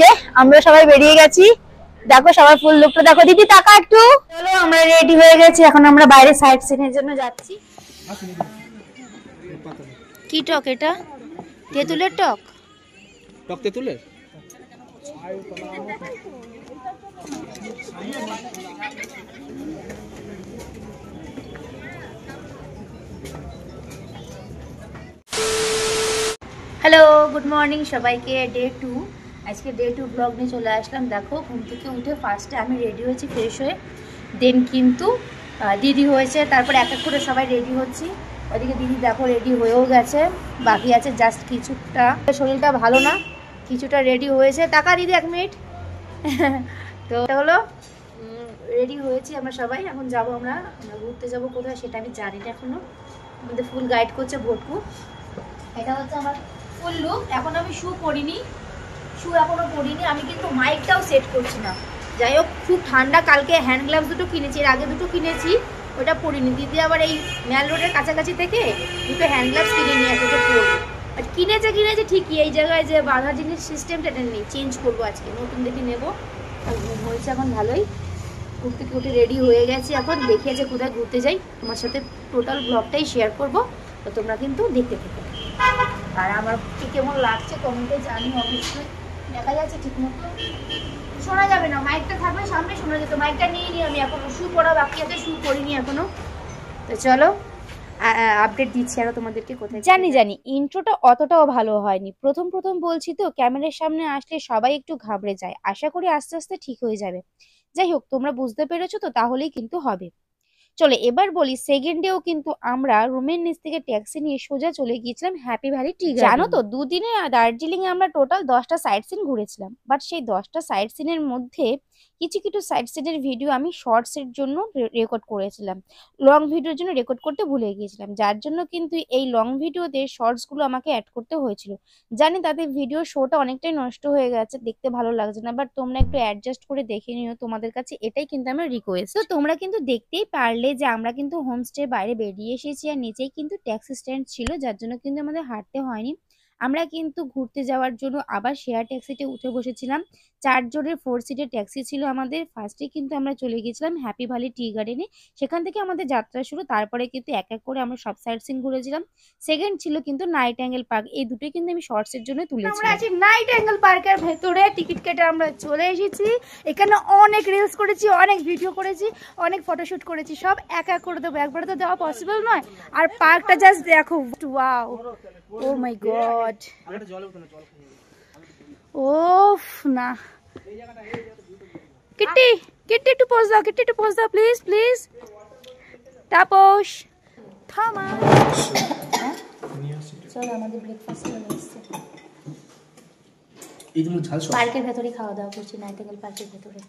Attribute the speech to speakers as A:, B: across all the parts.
A: যে আমরা সবাই বেরিয়ে গেছি, দেখো সবাই ফুল লুকটা দেখো। দিদি টাকা একটু। চলো আমরা রেডি হয়ে গেছি, এখন আমরা বাইরে সাইড সিনের জন্য যাচ্ছি। কি টক এটা? তেঁতুলের টক?
B: টক তেঁতুলের?
A: হ্যালো, গুড মর্নিং সবাইকে। ডে 2, আজকে ডে 2 ব্লগ নিয়ে চলে আসলাম। দেখো ঘুম থেকে উঠে ফার্স্টে আমি রেডি হয়েছি ফ্রেশ হয়ে, দেন কিন্তু দিদি হয়েছে, তারপর এক এক করে সবাই রেডি হচ্ছি। ওইদিকে দিদি দেখো রেডি হয়েও গেছে, বাকি আছে জাস্ট কিছুটা, শরীরটা ভালো না, কিছুটা রেডি হয়েছে। টাকা দিদি 1 মিনিট। তো এটা হলো রেডি হয়েছি আমরা সবাই। এখন যাবো আমরা ঘুরতে যাবো কোথায় সেটা আমি জানি না এখনো, আমাদের ফুল গাইড করছে ভটকু। এটা হচ্ছে আমার ফুল লুক। এখন আমি শু পরিনি, এখনো পরিনি। আমি কিন্তু মাইকটাও সেট করছি না। যাই হোক, খুব ঠান্ডা। কালকে হ্যান্ড গ্লাভস দুটো কিনেছি, এর আগে দুটো কিনেছি, ওটা পরিনি। দিদি আবার এই ম্যাল রোডের কাছাকাছি থেকে দুটো হ্যান্ড গ্লাভস কিনে নিয়ে আসতে পরবো। আর কিনেছে ঠিকই, এই জায়গায় যে বাঁধা জিনিস সিস্টেমটা এটা নেই, চেঞ্জ করবো আজকে, নতুন দেখে নেবো। আর ঘুম হয়েছে এখন ভালোই, ঘুর থেকে উঠে রেডি হয়ে গেছি। এখন দেখিয়েছে কোথায় ঘুরতে যাই, তোমার সাথে টোটাল ব্লগটাই শেয়ার করবো, তো তোমরা কিন্তু দেখতে থাকো। আর আমার কেমন লাগছে কমেন্টে জানি অবশ্যই। দেখা যাচ্ছে ঠিক মতো, শোনা যাবে না, মাইকটা থাকবে সামনে শোনা যেত। মাইকটা নিয়ে নিই আমি, এখনো শু পরা বাকি আছে, শু করিনি এখনো। তো চলো আপডেট দিচ্ছি আরো তোমাদেরকে কোথায়। জানি ইন্ট্রোটা অতটাও ভালো হয়নি, প্রথম বলছি তো, ক্যামেরার সামনে আসলে সবাই একটু ঘাবড়ে যায়। আশা করি আস্তে আস্তে ঠিক হয়ে যাবে। যাই হোক, তোমরা বুঝতে পেরেছো তো, তাহলেই কিন্তু হবে। চলো এবার বলি, সেকেন্ডেও কিন্তু আমরা রুমের নিচ থেকে ট্যাক্সি নিয়ে সোজা চলে গিয়েছিলাম হ্যাপি ভ্যালি টি গার্ডেন। জানো তো, দুদিনে দার্জিলিং এ আমরা টোটাল 10টা সাইট সিন ঘুরেছিলাম। বাট সেই 10টা সাইট সিনের মধ্যে কিছু সাইট সিনের ভিডিও আমি শর্টস এর জন্য রেকর্ড করেছিলাম, লং ভিডিওর জন্য রেকর্ড করতে ভুলে গিয়েছিলাম, যার জন্য কিন্তু এই লং ভিডিওতে শর্টস গুলো আমাকে অ্যাড করতে হয়েছিল। জানি তাদের ভিডিও শোটা অনেকটাই নষ্ট হয়ে গেছে, দেখতে ভালো লাগছে না, বাট তোমরা একটু অ্যাডজাস্ট করে দেখে নিও, তোমাদের কাছে এটাই কিন্তু আমার রিকোয়েস্ট। তো তোমরা কিন্তু দেখতেই পারলে যে আমরা কিন্তু হোমস্টে বাইরে বেরিয়ে এসেছি, আর নিচেই কিন্তু ট্যাক্সি স্ট্যান্ড ছিল, যার জন্য কিন্তু আমাদের হাঁটতে হয়নি। আমরা কিন্তু ঘুরতে যাওয়ার জন্য আবার শেয়ার ট্যাক্সিতে উঠে বসেছিলাম। 4 জনের 4 সিটের ট্যাক্সি ছিল আমাদের। ফার্স্টে কিন্তু আমরা চলে গেছিলাম হ্যাপি ভ্যালি টি গার্ডেনে, সেখান থেকে আমাদের যাত্রা শুরু। তারপরে কিন্তু এক এক করে আমরা সব সাইট সিন ঘুরেছিলাম। সেকেন্ড ছিল কিন্তু নাইট অ্যাঙ্গেল পার্ক, এই দুটোই কিন্তু আমি শর্টস এর জন্য তুলেছি। আমরা আছি নাইট অ্যাঙ্গেল পার্কের ভেতরে, টিকিট কেটে আমরা চলে এসেছি। এখানে অনেক রিলস করেছি, অনেক ভিডিও করেছি, অনেক ফটোশুট করেছি, সব এক এক করে দেবো, একবারে তো দেওয়া পসিবল নয়। আর পার্কটা জাস্ট দেখো, ওয়াও, ও মাই গড, ওফ না। কিট্টি একটু পোজ দাও, প্লিজ তাপস থামা। চলো আমাদের ব্রেকফাস্ট চলে এসছে। পার্কের ভেতরে খাওয়া দাওয়া করছি, নাইটেঙ্গেল পার্কের ভেতরে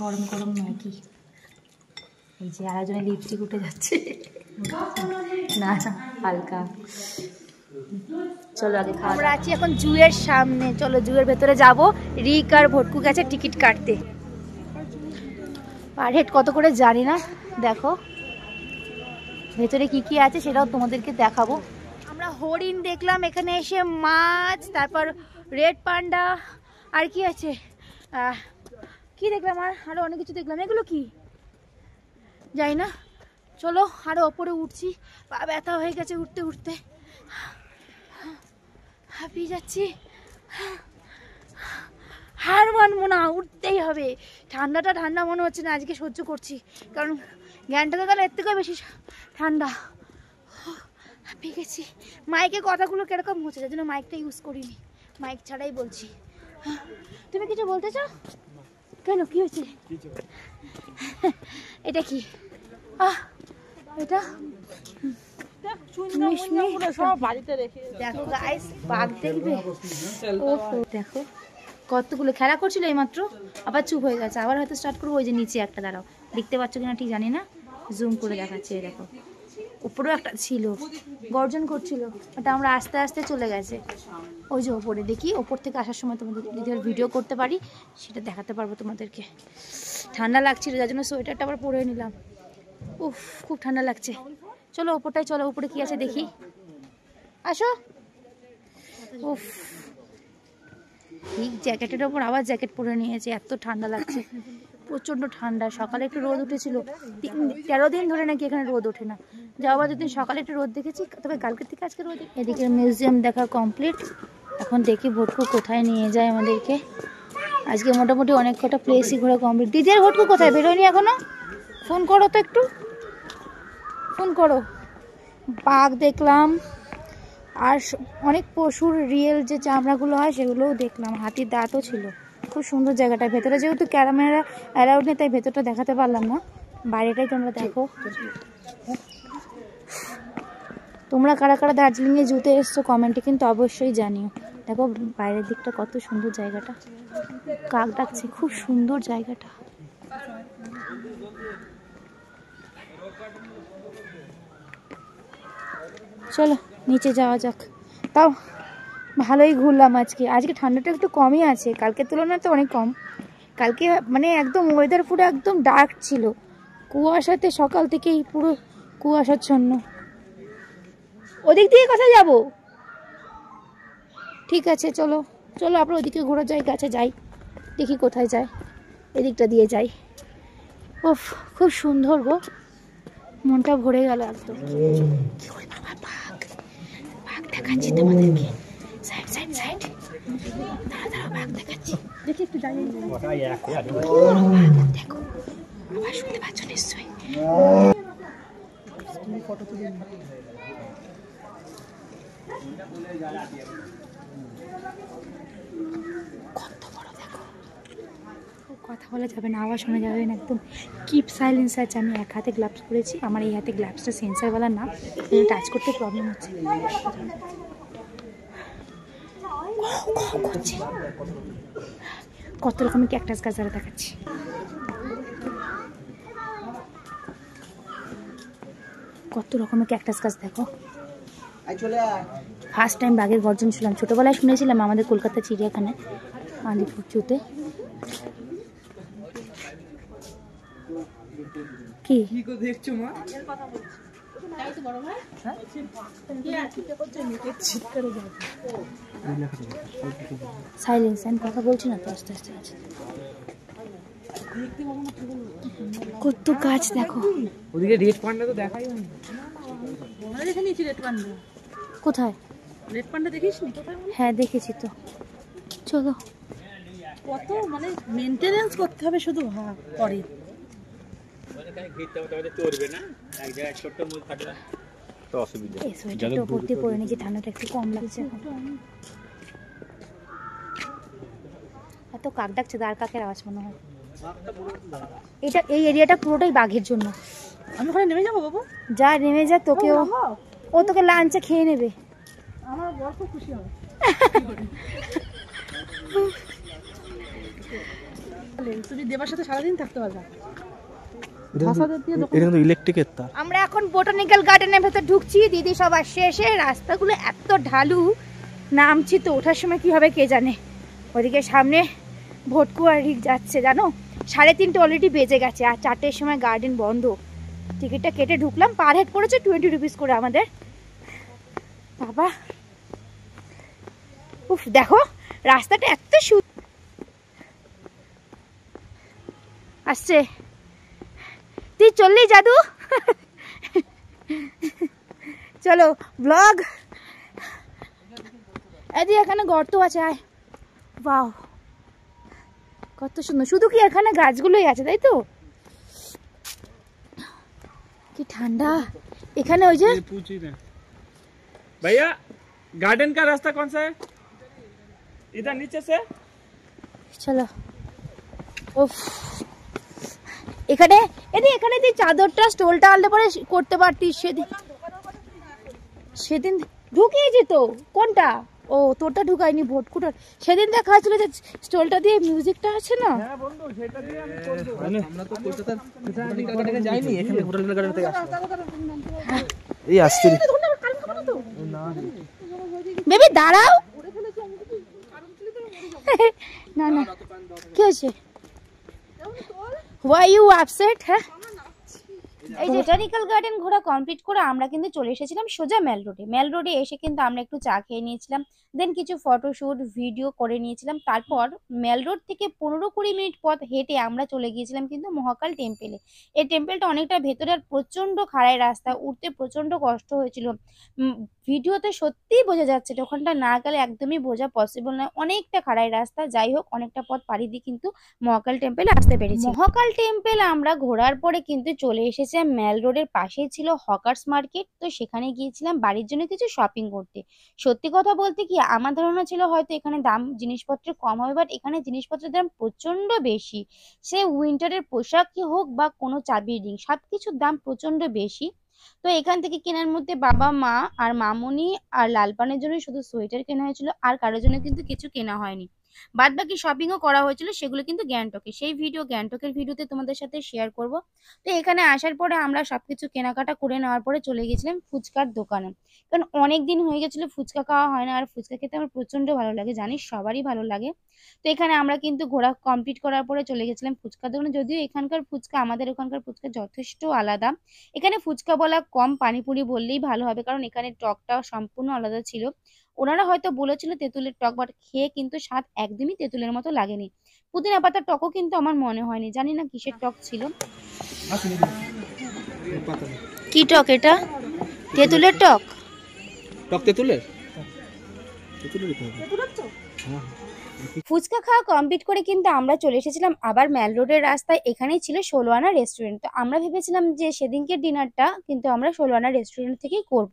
A: গরম গরম ম্যাগি। এই যে আরেকজনের লিপস্টিক উঠে যাচ্ছে, না হালকা। চলো আগে খাওয়া। আমরা আছি এখন জুয়ের সামনে, চলো জুয়ের ভেতরে যাবো। রিক আর ভটকু গেছে টিকিট কাটতে। পার হেড কত করে জানি না, দেখো ভেতরে কি আছে সেটাও তোমাদেরকে দেখাবো। আমরা হরিণ দেখলাম এখানে এসে, মাছ, তারপর রেড পান্ডা, আর কি আছে কি দেখলাম, আরো অনেক কিছু দেখলাম। এগুলো কি জানি না। চলো আরো ওপরে উঠছি, পা ব্যথা হয়ে গেছে উঠতে উঠতে, হাঁপিয়ে যাচ্ছি। হার মানবো না, উঠতেই হবে। ঠান্ডা মনে হচ্ছে না, আজকে সহ্য করছি, কারণ জ্ঞানটা তো তাহলে এর থেকেও বেশি ঠান্ডা। হাঁপিয়ে গেছি। মাইকে কথাগুলো কিরকম হচ্ছে, যার জন্য মাইকটা ইউজ করিনি, মাইক ছাড়াই বলছি। তুমি কিছু বলতে চাও? কেন, কি হয়েছে? এটা কি? এটা দেখো গাইস, বাঘ দেখবে। দেখো কতগুলো খেলা করছিল এইমাত্র, আবার চুপ হয়ে গেছে, আবার হয়তো স্টার্ট করবো। ওই যে নিচে একটা, দাঁড়াও, দেখতে পাচ্ছ কিনা ঠিক জানি না, জুম করে দেখাচ্ছে। দেখো উপরেও একটা ছিল, গর্জন করছিল, ওটা আমরা আস্তে আস্তে চলে গেছে। ওই যে ওপরে, দেখি ওপর থেকে আসার সময় তোমাদের যদি ভিডিও করতে পারি সেটা দেখাতে পারবো তোমাদেরকে। ঠান্ডা লাগছিল, যার জন্য সোয়েটারটা আবার পরে নিলাম। উফ, খুব ঠান্ডা লাগছে। চলো ওপরটাই চলো, উপরে কি আছে দেখি, আসো। উফ, ঠিক জ্যাকেটের ওপর আবার জ্যাকেট পরে নিয়েছে, এত ঠান্ডা লাগছে, প্রচণ্ড ঠান্ডা। সকালে একটু রোদ উঠেছিল, 13 দিন ধরে নাকি এখানে রোদ ওঠে না। যাওয়ার দুদিন সকালে একটু রোদ দেখেছি, তবে কালকের থেকে আজকে রোদ। এদিকে মিউজিয়াম দেখা কমপ্লিট। এখন দেখি ভটকু কোথায় নিয়ে যায় আমাদেরকে। আজকে মোটামুটি অনেক কটা প্লেসই ঘোরা কমপ্লিট। দিদি আর ভটকু কোথায়, বেরোয়নি এখনো? ফোন করো তো, একটু ফোন করো। বাঘ দেখলাম, আর অনেক পশুর রিয়েল যে চামড়াগুলো হয় সেগুলোও দেখলাম, হাতির দাঁতও ছিল। খুব সুন্দর জায়গাটা। ভেতরে যেহেতু ক্যামেরা অ্যালাউড নেই তাই ভেতরটা দেখাতে পারলাম না, বাইরেটাই তোমরা দেখো। তোমরা কারা কারা দার্জিলিংয়ে জুতে এসছো কমেন্টে কিন্তু অবশ্যই জানিও। দেখো বাইরের দিকটা কত সুন্দর, জায়গাটা কাক ডাকছে, খুব সুন্দর জায়গাটা। চলো নিচে যাওয়া যাক। তাও ভালোই ঘুরলাম আজকে। আজকে ঠান্ডাটা একটু কমই আছে, কালকের তুলনায় তো অনেক কম। কালকে মানে একদম ওয়েদার পুরো একদম ডার্ক ছিল, কুয়াশাতে সকাল থেকেই পুরো কুয়াশাচ্ছন্ন। ওদিক দিয়ে কোথায় যাব? ঠিক আছে চলো চলো, আমরা ওদিকে ঘোরার জায়গা আছে, যাই দেখি কোথায় যায়। এদিকটা দিয়ে যাই। ওফ খুব সুন্দর গো, মনটা ভরে গেল একদম। বাঘ দেখাচ্ছি তোমাদেরকে, সাইড সাইড সাইড, দাঁড়া দাঁড়া, বাঘ দেখাচ্ছি, দেখি একটু দাঁড়িয়ে দেখো, আবার শুনতে পাচ্ছ নিশ্চয়ই। কত বড় দেখো, কথা বলা যাবে না, আওয়াজ শোনা যাবে না, একদম কিপ সাইলেন্স আছে। আমি এক হাতে গ্লাভস পরেছি, আমার এই হাতে গ্লাভসটা সেন্সারওয়ালা না, টাচ করতে প্রবলেম হচ্ছে। কত রকমের ক্যাকটাস গাছ দ্বারা দেখাচ্ছি। কত রকমের ক্যাকটাস গাছ দেখো। ফার্স্ট টাইম বাঘের গর্জন শুনলাম, ছোটবেলায় শুনেছিলাম আমাদের কলকাতা চিড়িয়াখানায় আলিপুর জুতে। কি দেখছো মা? সাইলেন্স, আমি কথা বলছি না তো, আস্তে আস্তে আছে। কত গাছ দেখো।
B: ওদিকে রেড পান্ডা তো দেখাই হয়নি।
C: দেখে নিয়েছি রেড পান্ডা।
A: কোথায়?
C: রেড পান্ডা দেখিস নি?
A: হ্যাঁ দেখেছি তো। চলো,
C: কত মানে মেনটেনেন্স করতে হবে শুধু পরে।
A: এই সোয়েটারটা উপর দিয়ে পরে নিয়েছি, ঠান্ডাটা একটু কম লাগছে এখন। এত কাক ডাকছে, দাঁড় কাকের আওয়াজ মনে হয়। এটা এই এরিয়াটা পুরোটাই বাঘের জন্য।
C: আমি ওখানে নেমে যাবো বাবু?
A: যা নেমে যা, তোকেও ও তোকে লাঞ্চে খেয়ে নেবে।
C: আমার বড় খুব খুশি হবে। তুমি দেবার সাথে সারাদিন থাকতে পারবে।
A: আমরা এখন বোটানিক্যাল গার্ডেনের ভেতর ঢুকছি, দিদি সব আসছে। এসে রাস্তাগুলো এত ঢালু, নামছি তো ওঠার সময় কি হবে কে জানে। ওদিকে সামনে ভটকু আর রিক যাচ্ছে, জানো 3:30 অলরেডি বেজে গেছে, আর 4টের সময় গার্ডেন বন্ধ। টিকিটটা কেটে ঢুকলাম, পার হেড পড়েছে 20 রুপিস করে আমাদের। বাবা উফ, দেখো রাস্তাটা এত আসছে। তুই চললি জাদু। চলো ব্লগ। এদি এখানে গর্ত আছে, আয়। বাহ কত সুন্দর। শুধু কি এখানে গাছগুলোই আছে তাই তো? কি ঠান্ডা এখানে। ওই যে
B: भैया गार्डन का रास्ता कौन सा है? इधर नीचे से।
A: চলো। উফ, এখানে এখানে তুই চাদরটা স্টোলটা আনলে পরে করতে পারতিস। সেদিন ঢুকিয়েছি তো। কোনটা? ও তোরটা ঢুকাইনি, ভটকুটার। সেদিন দেখা হয়েছিল যে স্টোলটা দিয়ে মিউজিকটা আছে না।
B: হ্যাঁ বন্ধু, সেটা দিয়ে আমি করব। আমরা তো কলকাতার বোটানিক্যাল গার্ডেনে যাইনি, এখানে বোটানিক্যাল গার্ডেন থেকে আসলাম। এই আসছে না
A: বেবি দাঁড়াও। না না কি হয়েছে? Why you upset? হ্যাঁ এই যে বোটানিক্যাল গার্ডেন ঘোরা কমপ্লিট করে আমরা কিন্তু চলে এসেছিলাম সোজা মেল রোডে। মেল রোডে এসে কিন্তু আমরা একটু চা খেয়ে নিয়েছিলাম। দেন কিছু ফটোশ্যুট ভিডিও করে নিয়েছিলাম। তারপর মেল রোড থেকে 15-20 মিনিট পথ হেঁটে আমরা চলে গিয়েছিলাম কিন্তু মহাকাল টেম্পেলে। এই টেম্পেলটা অনেকটা ভেতরে আর প্রচণ্ড খাড়াই রাস্তা, উঠতে প্রচণ্ড কষ্ট হয়েছিল। ভিডিওতে সত্যিই বোঝা যাচ্ছে যে ওখানটা না গেলে একদমই বোঝা পসিবল নয়, অনেকটা খাড়াই রাস্তা। যাই হোক অনেকটা পথ পাড়ি দিয়ে কিন্তু মহাকাল টেম্পেলে আসতে পেরেছি। মহাকাল টেম্পেল আমরা ঘোরার পরে কিন্তু চলে এসেছে মেল রোডের পাশেই ছিল হকার্স মার্কেট। তো সেখানে গিয়েছিলাম বাড়ির জন্য কিছু শপিং করতে। সত্যি কথা বলতে কি আমার ধারণা ছিল হয়তো এখানে দাম জিনিসপত্রের কম হবে, বাট এখানে জিনিসপত্রের দাম প্রচণ্ড বেশি। সে উইন্টারের পোশাকই হোক বা কোনো চাবির রিং, সবকিছুর দাম প্রচণ্ড বেশি। তো এখান থেকে কেনার মধ্যে বাবা মা আর মামুনি আর লালপানের জন্য শুধু সোয়েটার কেনা হয়েছিল, আর কারোর জন্য কিন্তু কিছু কেনা হয়নি। বাদ বাকি শপিংও করা হয়েছিল, সেগুলো কিন্তু গ্যাংটকে। সেই ভিডিও গ্যাংটকের ভিডিওতে তোমাদের সাথে শেয়ার করব। তো এখানে আসার পরে আমরা সবকিছু কেনাকাটা করে নেওয়ার পরে চলে গেছিলাম ফুচকার দোকানে, কারণ অনেক দিন হয়ে গেছিল ফুচকা খাওয়া হয় না, আর ফুচকা খেতে আমার প্রচণ্ড ভালো লাগে, জানিস সবারই ভালো লাগে। তো এখানে আমরা কিন্তু ঘোরা কমপ্লিট করার পরে চলে গেছিলাম ফুচকার দোকানে। যদিও এখানকার ফুচকা আমাদের ওখানকার ফুচকা যথেষ্ট আলাদা। এখানে ফুচকা বলা কম, পানিপুরি বললেই ভালো হবে, কারণ এখানে টকটা সম্পূর্ণ আলাদা ছিল। ওনারা হয়তো বলেছিল তেঁতুলের টক, বাট খেয়ে কিন্তু স্বাদ একদমই তেঁতুলের মতো লাগেনি। পুদিনা পাতার টকও কিন্তু আমার মনে হয়নি, জানি না কিসের টক ছিল। কি টক এটা? তেঁতুলের টক?
B: টক তেঁতুলের?
A: ফুচকা খাওয়া কমপ্লিট করে কিন্তু আমরা চলে এসেছিলাম আবার মেল রোডের রাস্তায়। এখানেই ছিল 16 আনা রেস্টুরেন্ট। তো আমরা ভেবেছিলাম যে সেদিনকের ডিনারটা কিন্তু আমরা 16 আনা রেস্টুরেন্ট থেকেই করব।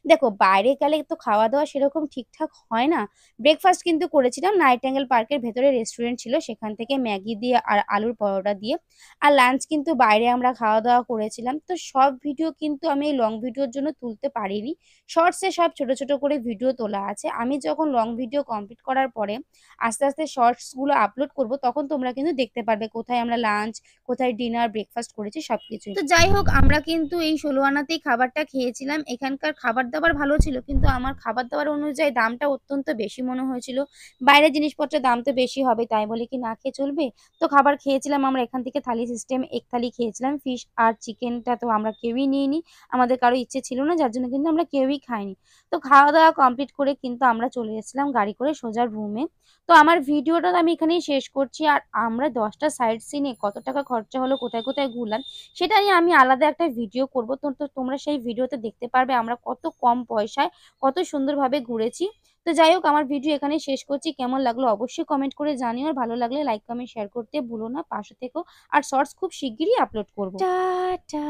A: দেখো বাইরে গেলে তো খাওয়া দাওয়া সেরকম ঠিকঠাক হয় না। ব্রেকফাস্ট কিন্তু করেছিলাম নাইটিঙ্গেল পার্কের ভেতরে রেস্টুরেন্ট ছিল, সেখান থেকে ম্যাগি দিয়ে আর আলুর পরোটা দিয়ে। আর লাঞ্চ কিন্তু বাইরে আমরা খাওয়া দাওয়া করেছিলাম। তো সব ভিডিও কিন্তু আমি এই লং ভিডিওর জন্য তুলতে পারিনি, শর্টসে সব ছোট ছোট করে ভিডিও তোলা আছে। আমি যখন লং ভিডিও কমপ্লিট করার পরে আস্তে আস্তে শর্টসগুলো আপলোড করব, তখন তোমরা কিন্তু দেখতে পারবে কোথায় আমরা লাঞ্চ, কোথায় ডিনার, ব্রেকফাস্ট করেছি সবকিছুই। তো যাই হোক আমরা কিন্তু এই 16 আনাতেই খাবারটা খেয়েছিলাম। এখানকার খাবার দাবার ভালো ছিল, কিন্তু আমার খাবার দাবার অনুযায়ী দামটা অত্যন্ত বেশি মনে হয়েছিল। বাইরের জিনিসপত্রের দাম তো বেশি হবে, তাই বলে কি না খেয়ে চলবে? তো খাবার খেয়েছিলাম আমরা এখান থেকে থালি সিস্টেম, এক থালি খেয়েছিলাম। ফিশ আর চিকেনটা তো আমরা কেউই নিইনি, আমাদের কারো ইচ্ছে ছিল না, যার জন্য কিন্তু আমরা কেউই খাইনি। তো খাওয়া দাওয়া কমপ্লিট করে কিন্তু আমরা চলে এসেছিলাম গাড়ি করে সোজা রুমে। তো আমার ভিডিওটা আমি এখানেই শেষ করছি। আর আমরা 10টা সাইট সিনে কত টাকা খরচা হলো, কোথায় কোথায় ঘুরলাম, সেটা নিয়ে আমি আলাদা একটা ভিডিও করব। তো তোমরা সেই ভিডিওতে দেখতে পারবে আমরা কত কম পয়সায় কত সুন্দরভাবে ঘুরেছি। তো যাই হোক আমার ভিডিও এখানেই শেষ করছি। কেমন লাগলো অবশ্যই কমেন্ট করে জানিও, আর ভালো লাগলে লাইক কমেন্ট শেয়ার করতে ভুলো না, পাশে থেকো। আর শর্টস খুব শিগগিরই আপলোড করব। টাটা।